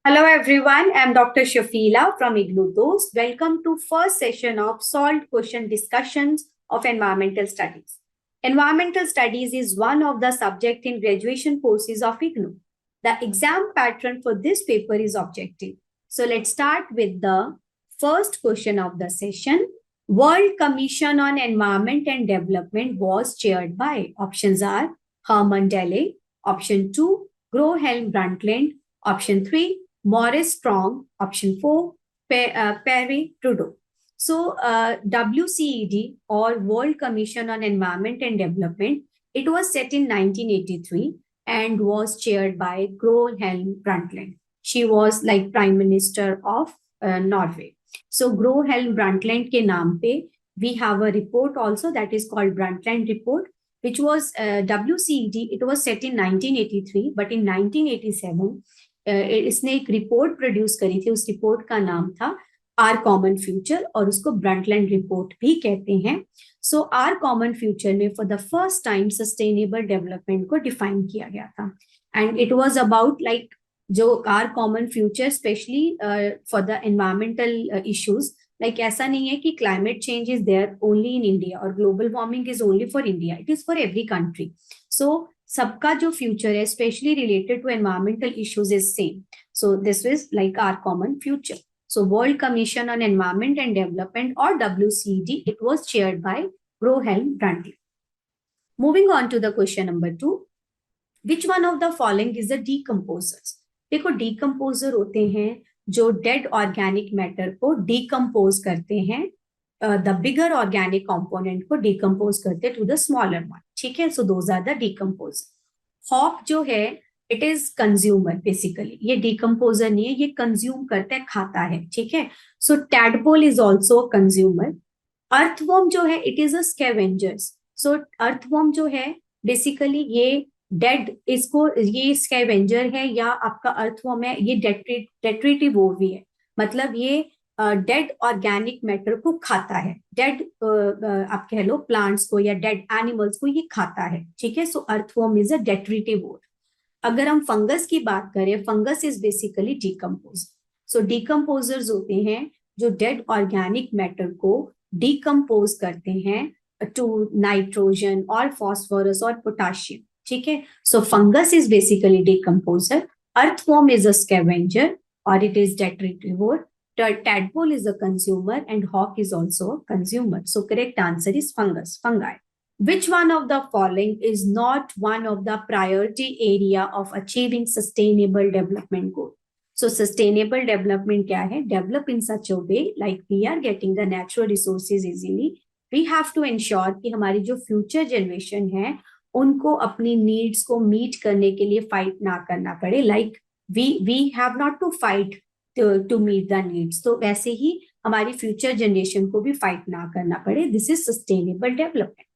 Hello everyone, I'm Dr. Shafila from Igloo Dost. Welcome to first session of solved question discussions of environmental studies. Environmental studies is one of the subject in graduation courses of Igloo. The exam pattern for this paper is objective. So let's start with the first question of the session. World Commission on Environment and Development was chaired by options are Herman Dele, option 2, Gro Helm Brundtland, option 3, Maurice Strong, option 4, Perry Trudeau. So WCED or World Commission on Environment and Development, it was set in 1983 and was chaired by Gro Helm Brundtland. She was like Prime Minister of Norway. So Gro Helm Brundtland ke naam pe, we have a report also that is called Brundtland Report, which was WCED. It was set in 1983, but in 1987, इसने एक report produce करी थी. उस report का नाम था are common future और उसको ब्रंटलैंड रिपोर्ट भी कहते हैं. सो आर कॉमन फ्यूचर में for the first time sustainable development को डिफाइन किया गया था. And it was about like जो our common future specially for the environmental issues, like ऐसा नहीं है कि climate change is there only in India और global warming is only for India. It is for every country. So सबका जो future है specially related to environmental issues is same. So this is like our common future. So world commission on environment and development और WCED, it was chaired by Gro Harlem Brundtland. Moving on to the question number 2, which one of the following is the decomposers. देखो decomposer होते हैं जो dead organic matter को decompose करते हैं, the bigger organic component को decompose करते to the smaller one. ठीक है, so those are the decomposer. हॉक जो है इट इज कंज्यूमर बेसिकली. ये डीकंपोजर नहीं है, ये कंज्यूम करता है, खाता है. ठीक है, so tadpole is also consumer. Earthworm जो है it is a scavengers. So earthworm जो है बेसिकली ये डेड, इसको ये स्कैवेंजर है या आपका अर्थवर्म है, ये डेट्रिटिवोर भी है. मतलब ये डेड ऑर्गेनिक मैटर को खाता है. डेड आप कह लो प्लांट्स को या डेड एनिमल्स को ये खाता है. ठीक है, सो अर्थवर्म इज अ डेट्रिटिवोर. अगर हम फंगस की बात करें, fungus is basically decomposer. So decomposers होते हैं जो डेड ऑर्गेनिक मैटर को डीकंपोज करते हैं टू नाइट्रोजन और फॉस्फोरस और पोटाशियम. ठीक है, so fungus is basically decomposer, earthworm is a scavenger और it is detritivore. Tadpole is a consumer and hawk is also a consumer. So correct answer is fungus, fungi. Which one of the following is not one of the priority area of achieving sustainable development goal? So sustainable development क्या है? Develop in such a way like we are getting the natural resources easily. We have to ensure कि हमारी जो future generation है उनको अपनी needs को meet करने के लिए fight ना करना पड़े. Like we have not to fight to meet the needs. तो वैसे ही हमारी फ्यूचर जनरेशन को भी फाइट ना करना पड़े. This is sustainable development.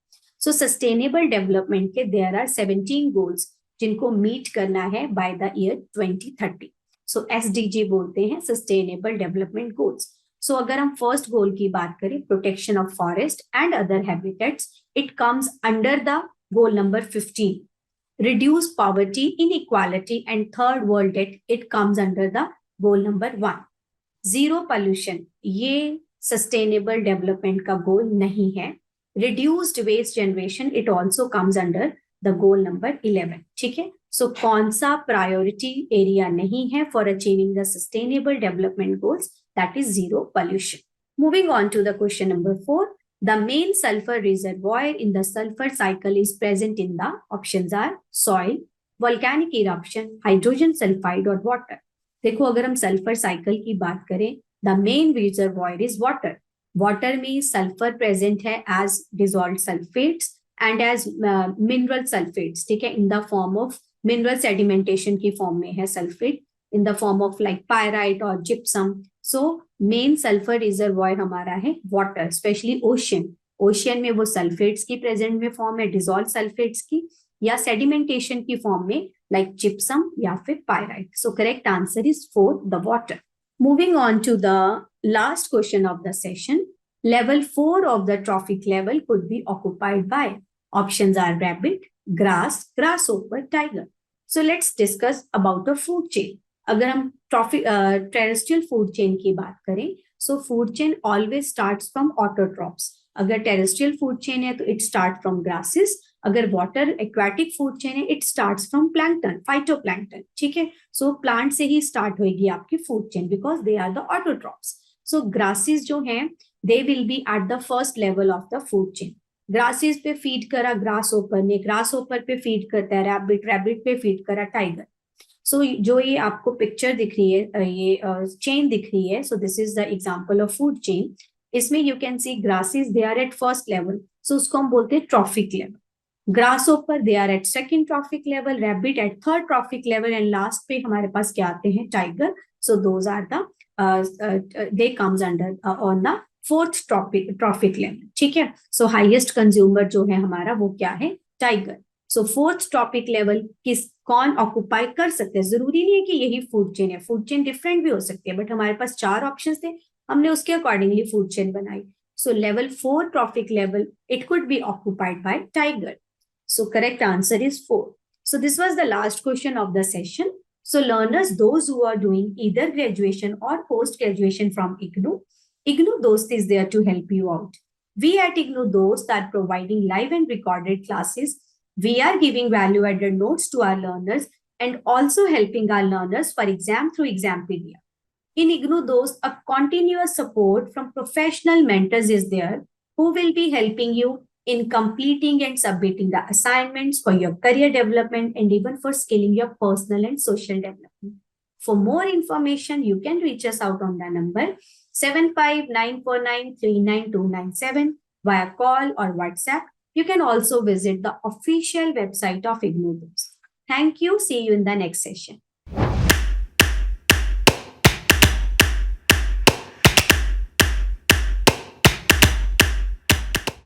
So sustainable development के देयर आर 17 गोल्स जिनको मीट करना है by the year 2030. So SDG बोलते हैं सस्टेनेबल डेवलपमेंट गोल्स. सो अगर हम फर्स्ट गोल की बात करें, protection of forest and other habitats, it comes under the goal number 15. Reduce poverty, inequality and third world debt, it comes under the goal number 1. Zero pollution, ये sustainable development का goal नहीं है. Reduced waste generation, it also comes under the goal number 11. ठीक है, सो कौन सा priority area नहीं है for achieving the sustainable development goals? That is zero pollution. Moving on to the question number 4, the main sulphur reservoir in the sulphur cycle is present in the options are soil, volcanic eruption, hydrogen sulphide और water. देखो अगर हम sulphur cycle की बात करें, the main reservoir is water. Water में sulphur present है as dissolved sulphates and as mineral sulphates. ठीक है, इन the form of mineral sedimentation की फॉर्म में है sulphate, in the form of like pyrite और gypsum. So main sulphur reservoir हमारा है वाटर, स्पेशली ओशियन. ओशियन में वो सल्फेट्स की प्रेजेंट में फॉर्म है, डिजॉल्व सल्फेट्स की, या सेडिमेंटेशन की फॉर्म में like gypsum या फिर pyrite. So correct answer is 4, the water. Moving on to the last question of the session, level 4 of the trophic level could be occupied by, options are rabbit, grass, grasshopper, tiger. So let's discuss about a food chain. अगर हम terrestrial food chain की बात करें, so food chain always starts from autotrophs. अगर terrestrial food chain है तो it start from grasses. अगर water aquatic food chain है it starts from plankton, phytoplankton. ठीक है, सो प्लांट से ही स्टार्ट होगी आपकी food chain because they are the autotrophs. So grasses जो हैं they will be at the first level of the food chain. Grasses पे फीड करा ग्रास ओपर ने, ग्रास ओपर पे फीड करता है रैबिट, रैबिट पे फीड करा टाइगर. सो जो ये आपको पिक्चर दिख रही है, ये चेन दिख रही है, so this is the example of food chain. इसमें you can see grasses they are at first level, so उसको हम बोलते हैं trophic level. Grasshopper they are at second trophic level, rabbit at third trophic level, and last पे हमारे पास क्या आते हैं, tiger. So those are the they comes under on the fourth trophic level. ठीक है, सो हाईएस्ट कंज्यूमर जो है हमारा वो क्या है, टाइगर. सो फोर्थ टॉपिक लेवल कौन ऑक्युपाई कर सकते हैं, जरूरी नहीं है कि यही फूड चेन है, फूड चेन डिफरेंट भी हो सकती है, बट हमारे पास 4 ऑप्शन थे, हमने उसके अकॉर्डिंगली फूड चेन बनाई. सो level 4 trophic level it could be occupied by Tiger. So correct answer is 4. So this was the last question of the session. So learners, those who are doing either graduation or post-graduation from IGNOU Dost is there to help you out. We at IGNOU Dost are providing live and recorded classes. We are giving value-added notes to our learners and also helping our learners for exam through Exampedia. In IGNOU Dost, a continuous support from professional mentors is there who will be helping you in completing and submitting the assignments for your career development and even for scaling your personal and social development. For more information, you can reach us out on the number 75949399297 via call or WhatsApp. You can also visit the official website of IGNOU Dost. Thank you. See you in the next session.